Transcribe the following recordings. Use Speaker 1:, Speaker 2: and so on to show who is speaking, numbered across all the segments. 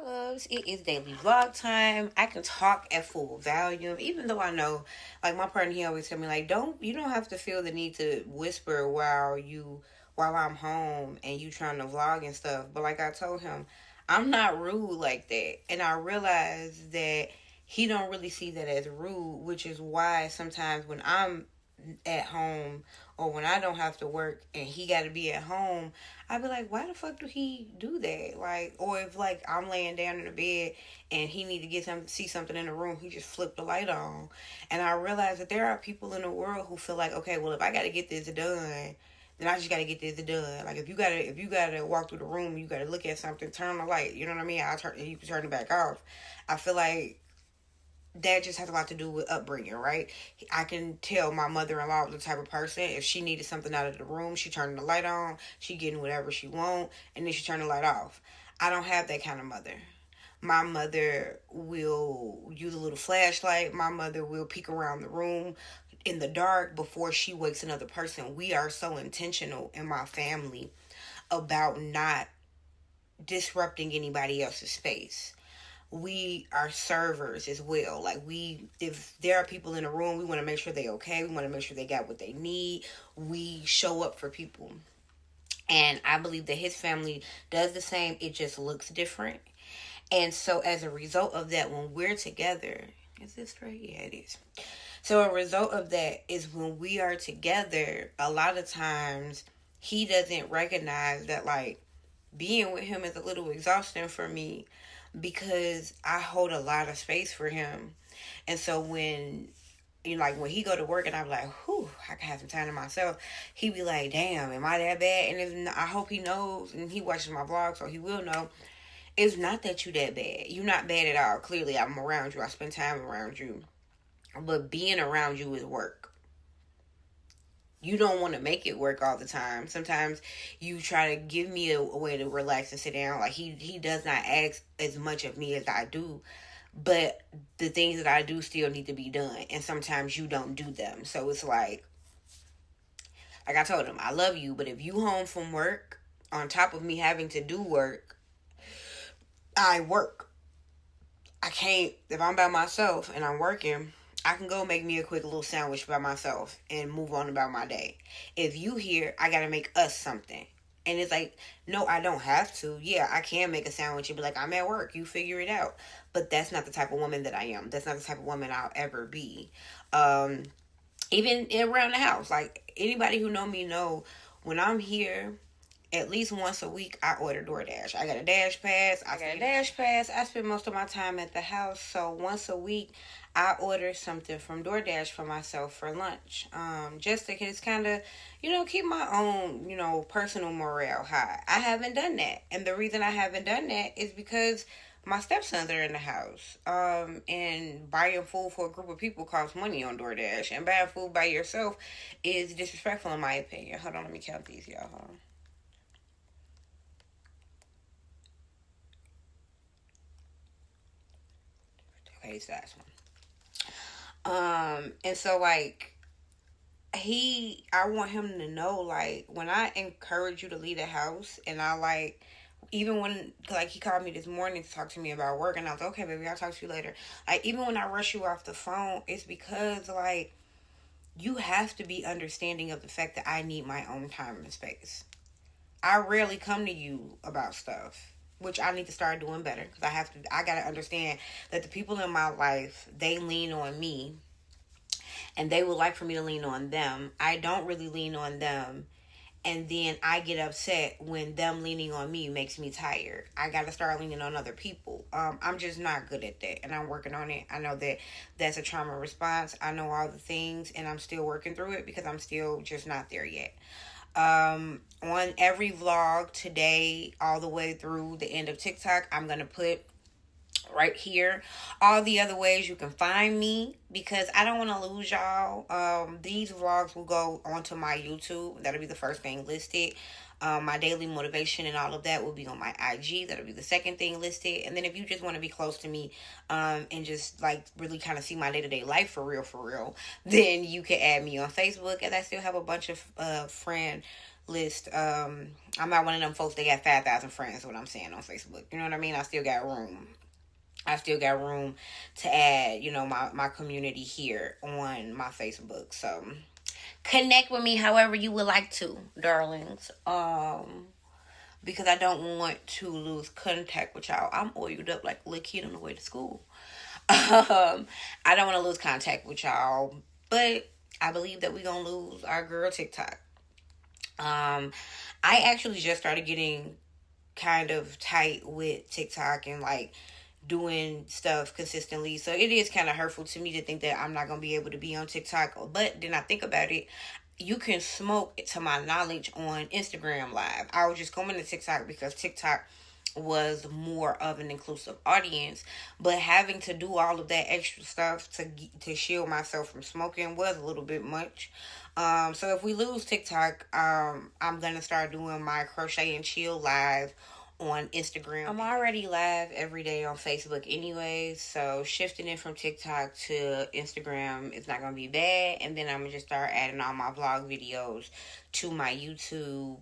Speaker 1: My loves, it is daily vlog time. I can talk at full volume, even though I know, like my partner, he always tell me, like, you don't have to feel the need to whisper while I'm home and you trying to vlog and stuff. But like I told him, I'm not rude like that, and I realize that he don't really see that as rude, which is why sometimes when I'm at home or when I don't have to work and he got to be at home, I'd be like, why the fuck do he do that? Like, or if like I'm laying down in the bed and he need to see something in the room, he just flip the light on. And I realize that there are people in the world who feel like, okay, well, if I got to get this done, then I just gotta get this done. Like if you gotta walk through the room, you gotta look at something, turn the light. You know what I mean? You can turn it back off. I feel like that just has a lot to do with upbringing, right? I can tell my mother-in-law was the type of person, if she needed something out of the room, she turned the light on, she getting whatever she want, and then she turned the light off. I don't have that kind of mother. My mother will use a little flashlight. My mother will peek around the room in the dark before she wakes another person. We are so intentional in my family about not disrupting anybody else's space. We are servers as well. Like if there are people in the room, we want to make sure they okay. We want to make sure they got what they need. We show up for people. And I believe that his family does the same. It just looks different. And so as a result of that, when we're together, is this straight? Yeah, it is. So a result of that is when we are together, a lot of times he doesn't recognize that like being with him is a little exhausting for me because I hold a lot of space for him. And so when when he go to work and I'm like, whew, I can have some time to myself, he be like, damn, am I that bad? And I hope he knows, and he watches my vlog, so he will know, it's not that you that bad. You're not bad at all. Clearly, I'm around you. I spend time around you. But being around you is work. You don't want to make it work all the time. Sometimes you try to give me a way to relax and sit down. Like he does not ask as much of me as I do, but the things that I do still need to be done, and sometimes you don't do them. So it's like I told him, I love you, but if you home from work, on top of me having to do work, I work. I can't, if I'm by myself and I'm working, I can go make me a quick little sandwich by myself and move on about my day. If you here, I gotta make us something. And it's like, no, I don't have to. Yeah, I can make a sandwich and be like, I'm at work. You figure it out. But that's not the type of woman that I am. That's not the type of woman I'll ever be. Even around the house. Like, anybody who know me know when I'm here, at least once a week, I order DoorDash. I got a Dash Pass. I spend most of my time at the house. So once a week, I order something from DoorDash for myself for lunch. Just to kind of, keep my own, personal morale high. I haven't done that. And the reason I haven't done that is because my stepsons are in the house. And buying food for a group of people costs money on DoorDash. And buying food by yourself is disrespectful in my opinion. Hold on, let me count these, y'all. Hold on. Okay, it's that one. And so like I want him to know, like, when I encourage you to leave the house, and I like, even when, like, he called me this morning to talk to me about work, and I was like, okay, baby, I'll talk to you later. Like, even when I rush you off the phone, it's because, like, you have to be understanding of the fact that I need my own time and space. I rarely come to you about stuff, which I need to start doing better, because I gotta understand that the people in my life, they lean on me, and they would like for me to lean on them. I don't really lean on them, and then I get upset when them leaning on me makes me tired. I gotta start leaning on other people. I'm just not good at that, and I'm working on it. I know that that's a trauma response. I know all the things, and I'm still working through it because I'm still just not there yet. On every vlog today, all the way through the end of TikTok, I'm gonna put right here all the other ways you can find me, because I don't want to lose y'all. These vlogs will go onto my YouTube. That'll be the first thing listed. My daily motivation and all of that will be on my IG. That'll be the second thing listed. And then if you just want to be close to me, and just like really kind of see my day-to-day life for real, then you can add me on Facebook. And I still have a bunch of friend list. I'm not one of them folks that got 5,000 friends, what I'm saying, on Facebook. You know what I mean? I still got room. I still got room to add, my community here on my Facebook. So connect with me however you would like to, darlings. Because I don't want to lose contact with y'all. I'm oiled up like a little kid on the way to school. I don't want to lose contact with y'all, but I believe that we're going to lose our girl TikTok. I actually just started getting kind of tight with TikTok and like doing stuff consistently. So it is kind of hurtful to me to think that I'm not going to be able to be on TikTok. But then I think about it, you can smoke, to my knowledge, on Instagram Live. I was just going to TikTok because TikTok was more of an inclusive audience, but having to do all of that extra stuff to shield myself from smoking was a little bit much. So if we lose TikTok, I'm gonna start doing my crochet and chill live on Instagram. I'm already live every day on Facebook anyway, so shifting it from TikTok to Instagram is not gonna be bad. And then I'm gonna just start adding all my vlog videos to my YouTube.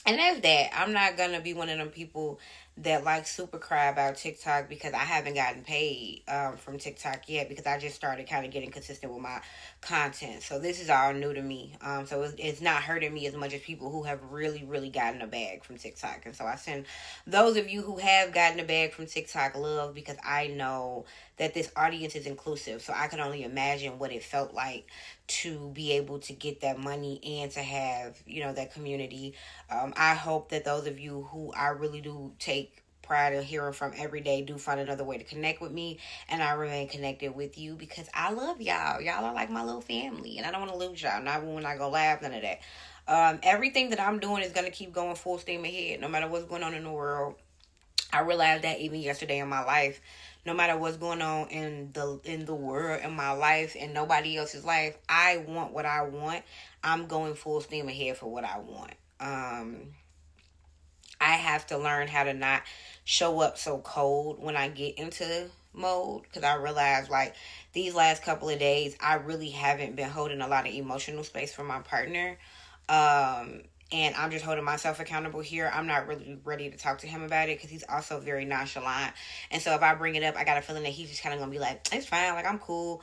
Speaker 1: And that's that. I'm not going to be one of them people that like super cry about TikTok because I haven't gotten paid from TikTok yet, because I just started kind of getting consistent with my content. So this is all new to me. So it's not hurting me as much as people who have really, really gotten a bag from TikTok. And so I send those of you who have gotten a bag from TikTok love, because I know that this audience is inclusive. So I can only imagine what it felt like to be able to get that money and to have, that community. I hope that those of you who I really do take pride in hearing from every day do find another way to connect with me, and I remain connected with you because I love y'all. Y'all are like my little family, and I don't want to lose y'all. Not when I go live, none of that. Everything that I'm doing is going to keep going full steam ahead, no matter what's going on in the world. I realized that even yesterday in my life. No matter what's going on in the world, in my life, and nobody else's life, I want what I want. I'm going full steam ahead for what I want. I have to learn how to not show up so cold when I get into mode, because I realize like these last couple of days I really haven't been holding a lot of emotional space for my partner. And I'm just holding myself accountable here. I'm not really ready to talk to him about it because he's also very nonchalant. And so if I bring it up, I got a feeling that he's just kind of going to be like, it's fine. Like, I'm cool.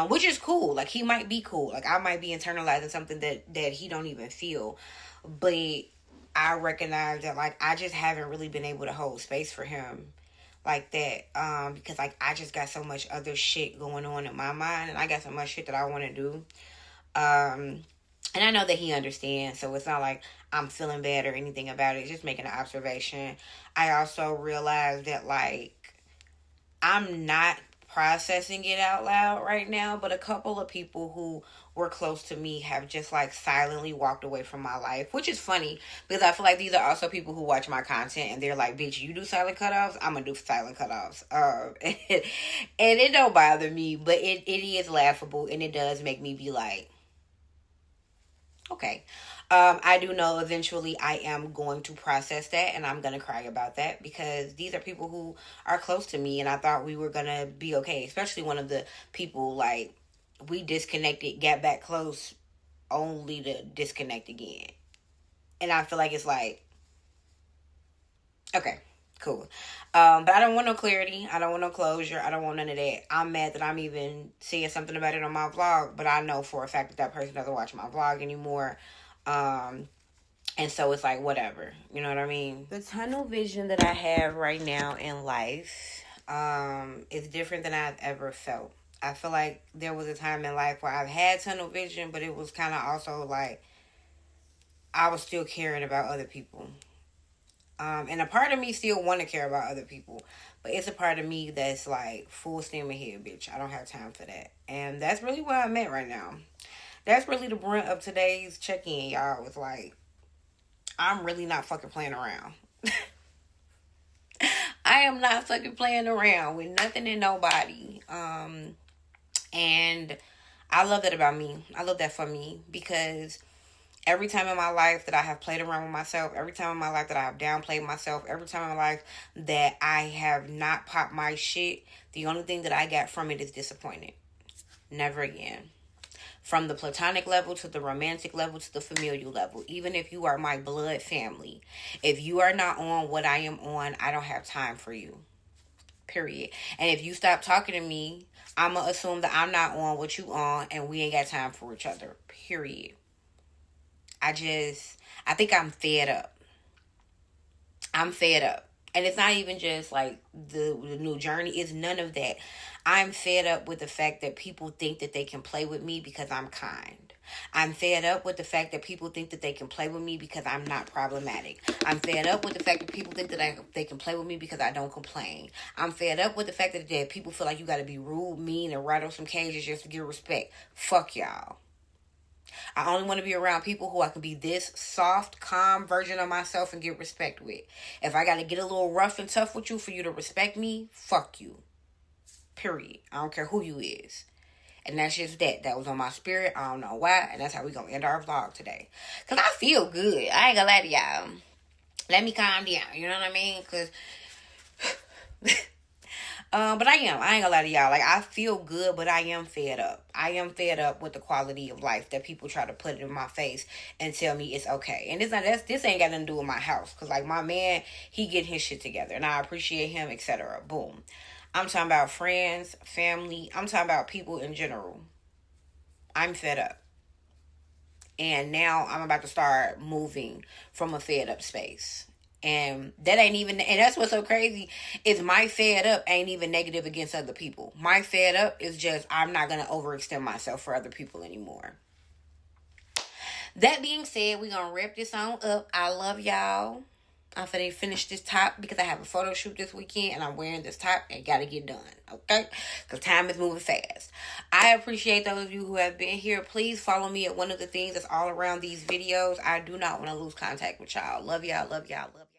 Speaker 1: Which is cool. Like, he might be cool. Like, I might be internalizing something that he don't even feel. But I recognize that, like, I just haven't really been able to hold space for him like that. Because, like, I just got so much other shit going on in my mind. And I got so much shit that I want to do. And I know that he understands, so it's not like I'm feeling bad or anything about it. It's just making an observation. I also realized that, like, I'm not processing it out loud right now, but a couple of people who were close to me have just, like, silently walked away from my life, which is funny, because I feel like these are also people who watch my content, and they're like, bitch, you do silent cutoffs? I'm gonna do silent cutoffs. And it don't bother me, but it is laughable, and it does make me be like, okay. I do know eventually I am going to process that, and I'm going to cry about that, because these are people who are close to me, and I thought we were going to be okay. Especially one of the people, like, we disconnected, got back close, only to disconnect again. And I feel like it's like, okay, cool. But I don't want no clarity. I don't want no closure. I don't want none of that. I'm mad that I'm even seeing something about it on my vlog, but I know for a fact that person doesn't watch my vlog anymore. And so it's like, whatever. You know what I mean? The tunnel vision that I have right now in life is different than I've ever felt. I feel like there was a time in life where I've had tunnel vision, but it was kind of also like I was still caring about other people. And a part of me still want to care about other people, but it's a part of me that's like, full steam ahead, bitch. I don't have time for that. And that's really where I'm at right now. That's really the brunt of today's check-in, y'all. It's like, I'm really not fucking playing around. I am not fucking playing around with nothing and nobody. And I love that about me. I love that for me, because every time in my life that I have played around with myself, every time in my life that I have downplayed myself, every time in my life that I have not popped my shit, the only thing that I got from it is disappointed. Never again. from the platonic level to the romantic level to the familial level. Even if you are my blood family, if you are not on what I am on, I don't have time for you. Period. And if you stop talking to me, I'm going to assume that I'm not on what you on and we ain't got time for each other. Period. I think I'm fed up. I'm fed up. And it's not even just like the new journey. It's none of that. I'm fed up with the fact that people think that they can play with me because I'm kind. I'm fed up with the fact that people think that they can play with me because I'm not problematic. I'm fed up with the fact that people think that they can play with me because I don't complain. I'm fed up with the fact that people feel like you got to be rude, mean, and rattle some cages just to get respect. Fuck y'all. I only want to be around people who I can be this soft, calm version of myself and get respect with. If I got to get a little rough and tough with you for you to respect me, fuck you. Period. I don't care who you is. And that's just that. That was on my spirit. I don't know why. And that's how we going to end our vlog today. Because I feel good. I ain't going to lie to y'all. Let me calm down. You know what I mean? Because... but I ain't gonna lie to y'all. Like, I feel good, but I am fed up. I am fed up with the quality of life that people try to put in my face and tell me it's okay. And this ain't got nothing to do with my house. Because, like, my man, he getting his shit together. And I appreciate him, etc. Boom. I'm talking about friends, family. I'm talking about people in general. I'm fed up. And now I'm about to start moving from a fed up space. And that ain't even, and that's what's so crazy, is my fed up ain't even negative against other people. My fed up is just, I'm not going to overextend myself for other people anymore. That being said, we're going to wrap this on up. I love y'all. I'm finna finish this top because I have a photo shoot this weekend and I'm wearing this top and gotta get done, okay? Because time is moving fast. I appreciate those of you who have been here. Please follow me at one of the things that's all around these videos. I do not want to lose contact with y'all. Love y'all, love y'all, love y'all.